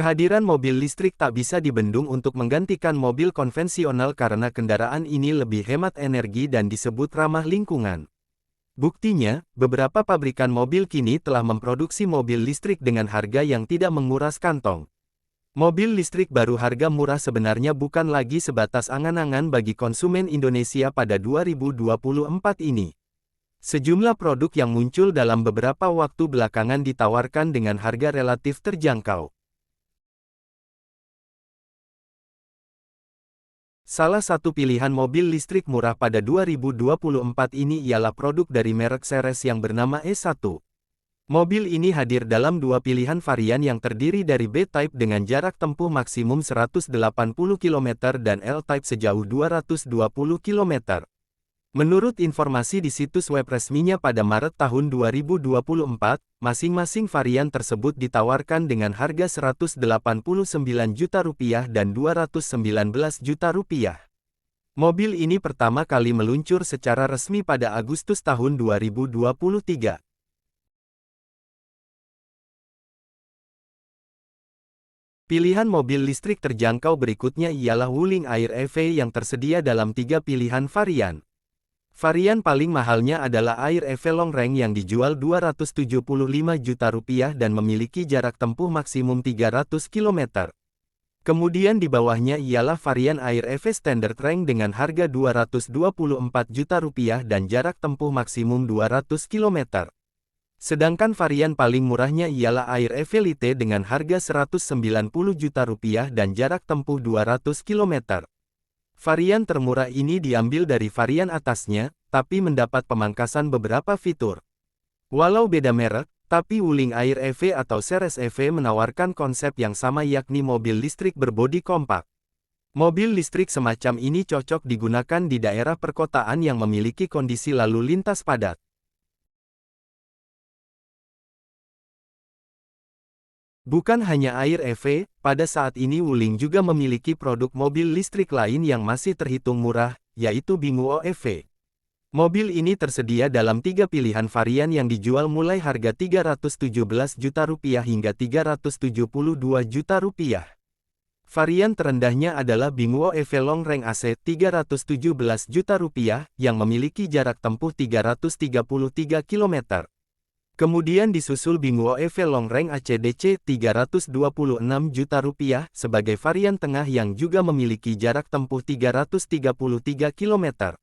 Kehadiran mobil listrik tak bisa dibendung untuk menggantikan mobil konvensional karena kendaraan ini lebih hemat energi dan disebut ramah lingkungan. Buktinya, beberapa pabrikan mobil kini telah memproduksi mobil listrik dengan harga yang tidak menguras kantong. Mobil listrik baru harga murah sebenarnya bukan lagi sebatas angan-angan bagi konsumen Indonesia pada 2024 ini. Sejumlah produk yang muncul dalam beberapa waktu belakangan ditawarkan dengan harga relatif terjangkau. Salah satu pilihan mobil listrik murah pada 2024 ini ialah produk dari merek Ceres yang bernama E1. Mobil ini hadir dalam dua pilihan varian yang terdiri dari B-Type dengan jarak tempuh maksimum 180 km dan L-Type sejauh 220 km. Menurut informasi di situs web resminya pada Maret tahun 2024, masing-masing varian tersebut ditawarkan dengan harga Rp189 juta dan Rp219 juta. Mobil ini pertama kali meluncur secara resmi pada Agustus tahun 2023. Pilihan mobil listrik terjangkau berikutnya ialah Wuling Air EV yang tersedia dalam 3 pilihan varian. Varian paling mahalnya adalah Air EV Long Range yang dijual Rp275 juta dan memiliki jarak tempuh maksimum 300 km. Kemudian di bawahnya ialah varian Air EV Standard Range dengan harga Rp224 juta dan jarak tempuh maksimum 200 km. Sedangkan varian paling murahnya ialah Air EV Lite dengan harga Rp190 juta dan jarak tempuh 200 km. Varian termurah ini diambil dari varian atasnya, tapi mendapat pemangkasan beberapa fitur. Walau beda merek, tapi Wuling Air EV atau Ceres EV menawarkan konsep yang sama yakni mobil listrik berbodi kompak. Mobil listrik semacam ini cocok digunakan di daerah perkotaan yang memiliki kondisi lalu lintas padat. Bukan hanya Air EV, pada saat ini Wuling juga memiliki produk mobil listrik lain yang masih terhitung murah, yaitu Bingguo EV. Mobil ini tersedia dalam 3 pilihan varian yang dijual mulai harga Rp317 juta hingga Rp372 juta. Varian terendahnya adalah Bingguo EV Long Range AC Rp317 juta yang memiliki jarak tempuh 333 km. Kemudian disusul Bingguo EV Long Range ACDC Rp326 juta sebagai varian tengah yang juga memiliki jarak tempuh 333 km.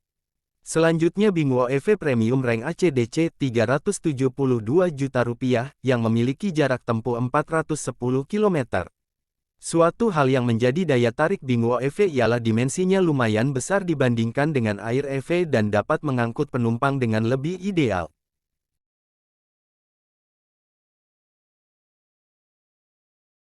Selanjutnya Bingguo EV Premium Range ACDC Rp372 juta yang memiliki jarak tempuh 410 km. Suatu hal yang menjadi daya tarik Bingguo EV ialah dimensinya lumayan besar dibandingkan dengan Air EV dan dapat mengangkut penumpang dengan lebih ideal.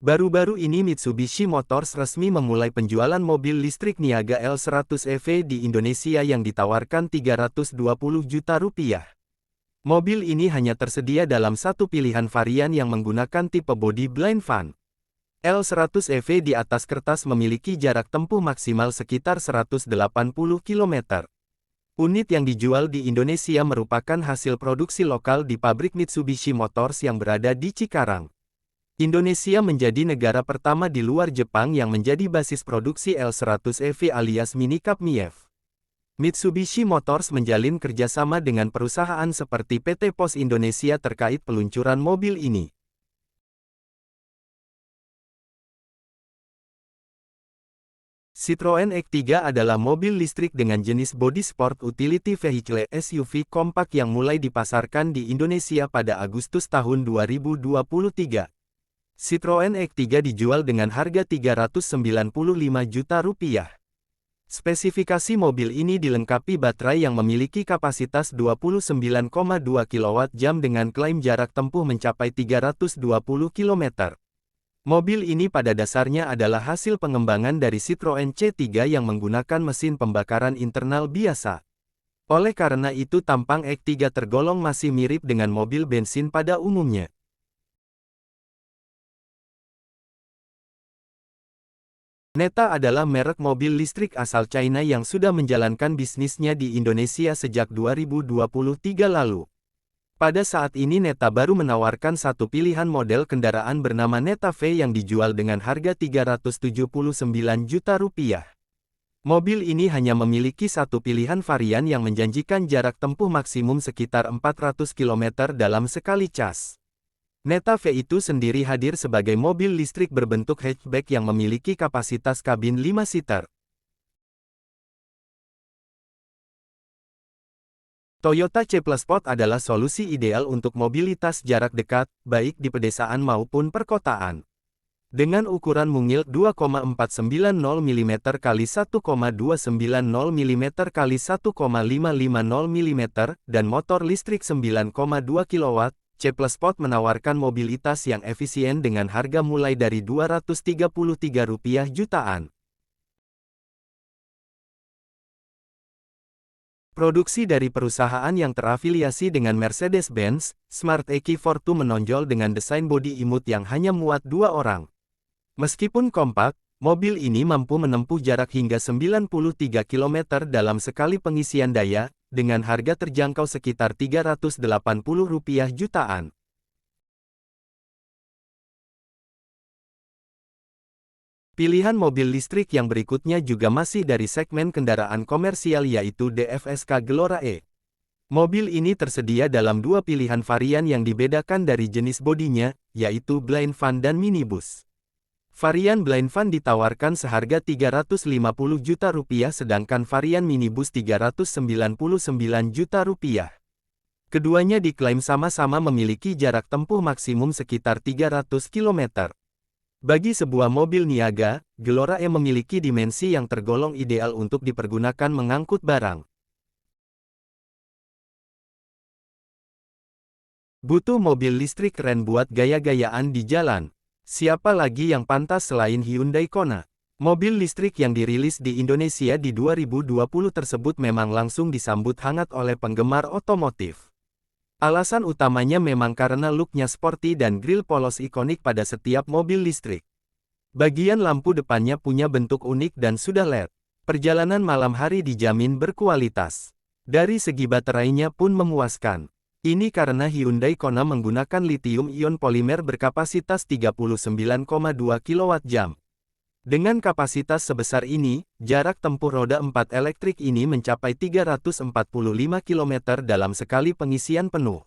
Baru-baru ini Mitsubishi Motors resmi memulai penjualan mobil listrik niaga L100 EV di Indonesia yang ditawarkan Rp320 juta. Mobil ini hanya tersedia dalam satu pilihan varian yang menggunakan tipe body blind van. L100 EV di atas kertas memiliki jarak tempuh maksimal sekitar 180 km. Unit yang dijual di Indonesia merupakan hasil produksi lokal di pabrik Mitsubishi Motors yang berada di Cikarang. Indonesia menjadi negara pertama di luar Jepang yang menjadi basis produksi L100 EV alias Minicab MIEV. Mitsubishi Motors menjalin kerjasama dengan perusahaan seperti PT Pos Indonesia terkait peluncuran mobil ini. Citroen X3 adalah mobil listrik dengan jenis body sport utility vehicle SUV kompak yang mulai dipasarkan di Indonesia pada Agustus tahun 2023. Citroen X3 dijual dengan harga Rp395 juta. Spesifikasi mobil ini dilengkapi baterai yang memiliki kapasitas 29,2 kWh dengan klaim jarak tempuh mencapai 320 km. Mobil ini pada dasarnya adalah hasil pengembangan dari Citroen C3 yang menggunakan mesin pembakaran internal biasa. Oleh karena itu tampang X3 tergolong masih mirip dengan mobil bensin pada umumnya. Neta adalah merek mobil listrik asal China yang sudah menjalankan bisnisnya di Indonesia sejak 2023 lalu. Pada saat ini Neta baru menawarkan satu pilihan model kendaraan bernama Neta V yang dijual dengan harga Rp379 juta. Mobil ini hanya memiliki satu pilihan varian yang menjanjikan jarak tempuh maksimum sekitar 400 km dalam sekali cas. Neta V itu sendiri hadir sebagai mobil listrik berbentuk hatchback yang memiliki kapasitas kabin 5-seater. Toyota C+Sport adalah solusi ideal untuk mobilitas jarak dekat, baik di pedesaan maupun perkotaan. Dengan ukuran mungil 2,490 mm x 1,290 mm x 1,550 mm dan motor listrik 9,2 kW, C+Sport menawarkan mobilitas yang efisien dengan harga mulai dari Rp233 jutaan. Produksi dari perusahaan yang terafiliasi dengan Mercedes-Benz, Smart EQ42 menonjol dengan desain bodi imut yang hanya muat 2 orang. Meskipun kompak, mobil ini mampu menempuh jarak hingga 93 km dalam sekali pengisian daya, dengan harga terjangkau sekitar Rp380 jutaan. Pilihan mobil listrik yang berikutnya juga masih dari segmen kendaraan komersial yaitu DFSK Gelora E. Mobil ini tersedia dalam dua pilihan varian yang dibedakan dari jenis bodinya, yaitu blind van dan minibus. Varian blind van ditawarkan seharga Rp350 juta sedangkan varian minibus Rp399 juta. Keduanya diklaim sama-sama memiliki jarak tempuh maksimum sekitar 300 km. Bagi sebuah mobil niaga, Gelora E memiliki dimensi yang tergolong ideal untuk dipergunakan mengangkut barang. Butuh mobil listrik keren buat gaya-gayaan di jalan? Siapa lagi yang pantas selain Hyundai Kona? Mobil listrik yang dirilis di Indonesia di 2020 tersebut memang langsung disambut hangat oleh penggemar otomotif. Alasan utamanya memang karena looknya sporty dan grill polos ikonik pada setiap mobil listrik. Bagian lampu depannya punya bentuk unik dan sudah LED. Perjalanan malam hari dijamin berkualitas. Dari segi baterainya pun memuaskan. Ini karena Hyundai Kona menggunakan lithium-ion polimer berkapasitas 39,2 kWh. Dengan kapasitas sebesar ini, jarak tempuh roda 4 elektrik ini mencapai 345 km dalam sekali pengisian penuh.